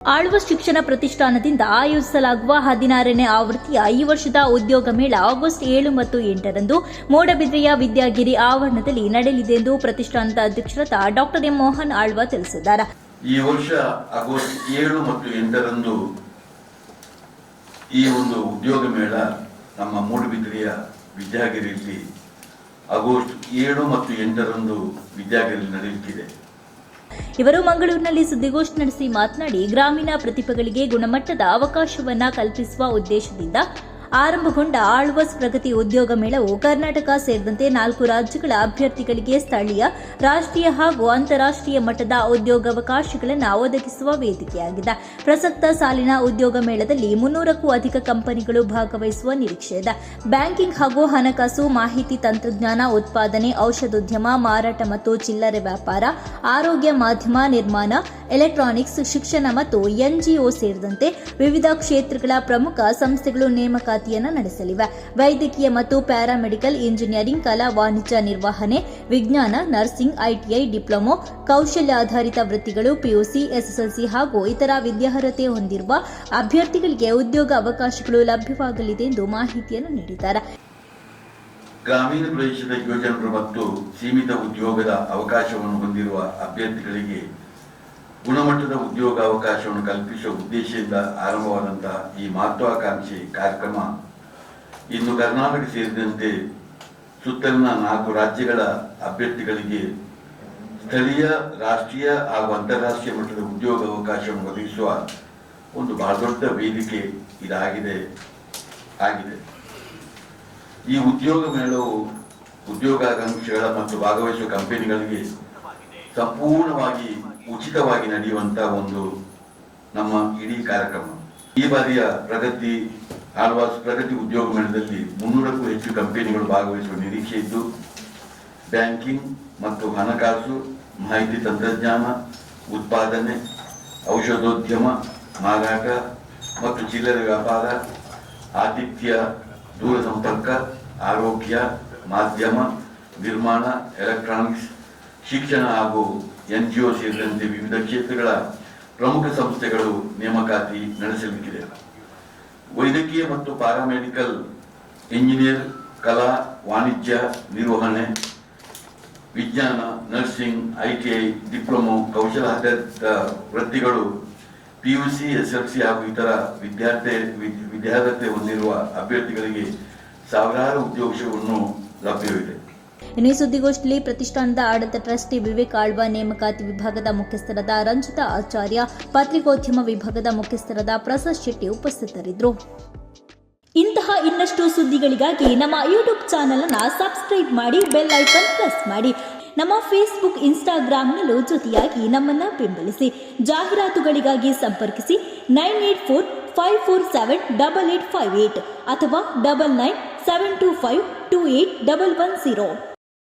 ಆಳ್ವ ಶಿಕ್ಷಣ ಪ್ರತಿಷ್ಠಾನದಿಂದ ಆಯೋಜಿಸಲಾಗುವ 16ನೇ ಆವೃತ್ತಿಯ ಈ ವರ್ಷದ ಉದ್ಯೋಗ ಮೇಳ ಆಗಸ್ಟ್ 7 ಮತ್ತು 8ರಂದು ಮೂಡಬಿದ್ರೆಯ ವಿದ್ಯಾಗಿರಿ ಆವರಣದಲ್ಲಿ ನಡೆಯಲಿದೆ ಎಂದು ಪ್ರತಿಷ್ಠಾನದ ಅಧ್ಯಕ್ಷರಾದ ಡಾ ಎಂ ಮೋಹನ್ ಆಳ್ವ ತಿಳಿಸಿದ್ದಾರೆ. ಈ ವರ್ಷ ಆಗಸ್ಟ್ 7 ಮತ್ತು 8ರಂದು ಈ ಒಂದು ಉದ್ಯೋಗ ಮೇಳ ನಮ್ಮ ಮೂಡಬಿದ್ರೆಯ ವಿದ್ಯಾಗಿರಿಯಲ್ಲಿ ಆಗಸ್ಟ್ 7 ಮತ್ತು 8ರಂದು ವಿದ್ಯಾಗಿರಿಯಲ್ಲಿ ನಡೆಯುತ್ತಿದೆ. ಇವರು ಮಂಗಳೂರಿನಲ್ಲಿ ಸುದ್ದಿಗೋಷ್ಠಿ ನಡೆಸಿ ಮಾತನಾಡಿ, ಗ್ರಾಮೀಣ ಪ್ರತಿಭೆಗಳಿಗೆ ಗುಣಮಟ್ಟದ ಅವಕಾಶವನ್ನು ಕಲ್ಪಿಸುವ ಉದ್ದೇಶದಿಂದ ಆರಂಭಗೊಂಡ ಆಳ್ವಾಸ್ ಪ್ರಗತಿ ಉದ್ಯೋಗ ಮೇಳವು ಕರ್ನಾಟಕ ಸೇರಿದಂತೆ 4 ರಾಜ್ಯಗಳ ಅಭ್ಯರ್ಥಿಗಳಿಗೆ ಸ್ಥಳೀಯ, ರಾಷ್ಟ್ರೀಯ ಹಾಗೂ ಅಂತಾರಾಷ್ಟ್ರೀಯ ಮಟ್ಟದ ಉದ್ಯೋಗಾವಕಾಶಗಳನ್ನು ಒದಗಿಸುವ ವೇದಿಕೆಯಾಗಿದೆ. ಪ್ರಸಕ್ತ ಸಾಲಿನ ಉದ್ಯೋಗ ಮೇಳದಲ್ಲಿ 300ಕ್ಕೂ ಅಧಿಕ ಕಂಪನಿಗಳು ಭಾಗವಹಿಸುವ ನಿರೀಕ್ಷೆ ಇದೆ. ಬ್ಯಾಂಕಿಂಗ್ ಹಾಗೂ ಹಣಕಾಸು, ಮಾಹಿತಿ ತಂತ್ರಜ್ಞಾನ, ಉತ್ಪಾದನೆ, ಔಷಧೋದ್ಯಮ, ಮಾರಾಟ ಮತ್ತು ಚಿಲ್ಲರೆ ವ್ಯಾಪಾರ, ಆರೋಗ್ಯ, ಮಾಧ್ಯಮ ನಿರ್ಮಾಣ, ಎಲೆಕ್ಟ್ರಾನಿಕ್ಸ್, ಶಿಕ್ಷಣ ಮತ್ತು ಎನ್ಜಿಒ ಸೇರಿದಂತೆ ವಿವಿಧ ಕ್ಷೇತ್ರಗಳ ಪ್ರಮುಖ ಸಂಸ್ಥೆಗಳು ನೇಮಕಾತಿಯನ್ನು ನಡೆಸಲಿವೆ. ವೈದ್ಯಕೀಯ ಮತ್ತು ಪ್ಯಾರಾಮೆಡಿಕಲ್, ಇಂಜಿನಿಯರಿಂಗ್, ಕಲಾ, ವಾಣಿಜ್ಯ, ನಿರ್ವಹಣೆ, ವಿಜ್ಞಾನ, ನರ್ಸಿಂಗ್, ಐಟಿಐ, ಡಿಪ್ಲೊಮೊ, ಕೌಶಲ್ಯಾಧಾರಿತ ವೃತ್ತಿಗಳು, ಪಿಯುಸಿ, ಎಸ್ಎಸ್ಎಲ್ಸಿ ಹಾಗೂ ಇತರ ವಿದ್ಯಾರ್ಹತೆ ಹೊಂದಿರುವ ಅಭ್ಯರ್ಥಿಗಳಿಗೆ ಉದ್ಯೋಗ ಅವಕಾಶಗಳು ಲಭ್ಯವಾಗಲಿದೆ ಎಂದು ಮಾಹಿತಿಯನ್ನು ನೀಡಿದ್ದಾರೆ. ಗ್ರಾಮೀಣ ಪ್ರದೇಶದ ಯುವಜನರು ಮತ್ತು ಸೀಮಿತ ಉದ್ಯೋಗದ ಅವಕಾಶವನ್ನು ಹೊಂದಿರುವ ಅಭ್ಯರ್ಥಿಗಳಿಗೆ ಗುಣಮಟ್ಟದ ಉದ್ಯೋಗ ಅವಕಾಶವನ್ನು ಕಲ್ಪಿಸುವ ಉದ್ದೇಶದಿಂದ ಆರಂಭವಾದಂತಹ ಈ ಮಹತ್ವಾಕಾಂಕ್ಷಿ ಕಾರ್ಯಕ್ರಮ ಇಂದು ಕರ್ನಾಟಕ ಸೇರಿದಂತೆ ಸುತ್ತಲಿನ 4 ರಾಜ್ಯಗಳ ಅಭ್ಯರ್ಥಿಗಳಿಗೆ ಸ್ಥಳೀಯ, ರಾಷ್ಟ್ರೀಯ ಹಾಗೂ ಅಂತಾರಾಷ್ಟ್ರೀಯ ಮಟ್ಟದ ಉದ್ಯೋಗ ಅವಕಾಶವನ್ನು ಒದಗಿಸುವ ಒಂದು ಬಹಳ ದೊಡ್ಡ ವೇದಿಕೆ ಇದಾಗಿದೆ. ಈ ಉದ್ಯೋಗ ಮೇಳವು ಉದ್ಯೋಗಾಕಾಂಕ್ಷಿಗಳ ಮತ್ತು ಭಾಗವಹಿಸುವ ಕಂಪನಿಗಳಿಗೆ ಸಂಪೂರ್ಣವಾಗಿ ಉಚಿತವಾಗಿ ನಡೆಯುವಂತಹ ಒಂದು ನಮ್ಮ ಇಡೀ ಕಾರ್ಯಕ್ರಮ. ಈ ಬಾರಿಯ ಆಳ್ವಾಸ್ ಪ್ರಗತಿ ಉದ್ಯೋಗ ಮೇಳದಲ್ಲಿ 300ಕ್ಕೂ ಹೆಚ್ಚು ಕಂಪನಿಗಳು ಭಾಗವಹಿಸುವ ನಿರೀಕ್ಷೆ ಇದ್ದು, ಬ್ಯಾಂಕಿಂಗ್ ಮತ್ತು ಹಣಕಾಸು, ಮಾಹಿತಿ ತಂತ್ರಜ್ಞಾನ, ಉತ್ಪಾದನೆ, ಔಷಧೋದ್ಯಮ, ಮಾರಾಟ ಮತ್ತು ಚಿಲ್ಲರೆ ವ್ಯಾಪಾರ, ಆತಿಥ್ಯ, ದೂರಸಂಪರ್ಕ, ಆರೋಗ್ಯ, ಮಾಧ್ಯಮ ನಿರ್ಮಾಣ, ಎಲೆಕ್ಟ್ರಾನಿಕ್ಸ್, ಶಿಕ್ಷಣ ಹಾಗೂ ಎನ್ಜಿಒ ಸೇರಿದಂತೆ ವಿವಿಧ ಕ್ಷೇತ್ರಗಳ ಪ್ರಮುಖ ಸಂಸ್ಥೆಗಳು ನೇಮಕಾತಿ ನಡೆಸಲಿಕ್ಕಿದೆ. ವೈದ್ಯಕೀಯ ಮತ್ತು ಪ್ಯಾರಾಮೆಡಿಕಲ್, ಇಂಜಿನಿಯರ್, ಕಲಾ, ವಾಣಿಜ್ಯ, ನಿರ್ವಹಣೆ, ವಿಜ್ಞಾನ, ನರ್ಸಿಂಗ್, ಐಟಿಐ, ಡಿಪ್ಲೊಮೊ, ಕೌಶಲ್ಯಾಧಾರಿತ ವೃತ್ತಿಗಳು, ಪಿಯುಸಿ, ಎಸ್ಎಲ್ಸಿ ಹಾಗೂ ಇತರ ವಿದ್ಯಾರ್ಹತೆ ಹೊಂದಿರುವ ಅಭ್ಯರ್ಥಿಗಳಿಗೆ ಸಾವಿರಾರು ಉದ್ಯೋಗವನ್ನು ಲಭ್ಯವಿದೆ. ಇನ್ನು ಈ ಸುದ್ದಿಗೋಷ್ಠಿಯಲ್ಲಿ ಪ್ರತಿಷ್ಠಾನದ ಆಡಳಿತ ಟ್ರಸ್ಟಿ ವಿವೇಕ್ ಆಳ್ವ, ನೇಮಕಾತಿ ವಿಭಾಗದ ಮುಖ್ಯಸ್ಥರಾದ ರಂಜಿತಾ ಆಚಾರ್ಯ, ಪತ್ರಿಕೋದ್ಯಮ ವಿಭಾಗದ ಮುಖ್ಯಸ್ಥರಾದ ಪ್ರಸಾದ್ ಶೆಟ್ಟಿ ಉಪಸ್ಥಿತರಿದ್ದರು. ಇಂತಹ ಇನ್ನಷ್ಟು ಸುದ್ದಿಗಳಿಗಾಗಿ ನಮ್ಮ ಯೂಟ್ಯೂಬ್ ಚಾನೆಲ್ ಅನ್ನು ಸಬ್ಸ್ಕ್ರೈಬ್ ಮಾಡಿ, ಬೆಲ್ ಐಕಾನ್ ಪ್ರೆಸ್ ಮಾಡಿ. ನಮ್ಮ ಫೇಸ್ಬುಕ್, ಇನ್ಸ್ಟಾಗ್ರಾಂನಲ್ಲೂ ಜೊತೆಯಾಗಿ ನಮ್ಮನ್ನು ಬೆಂಬಲಿಸಿ. ಜಾಹೀರಾತುಗಳಿಗಾಗಿ ಸಂಪರ್ಕಿಸಿ 9845478858 ಅಥವಾ 9972528110.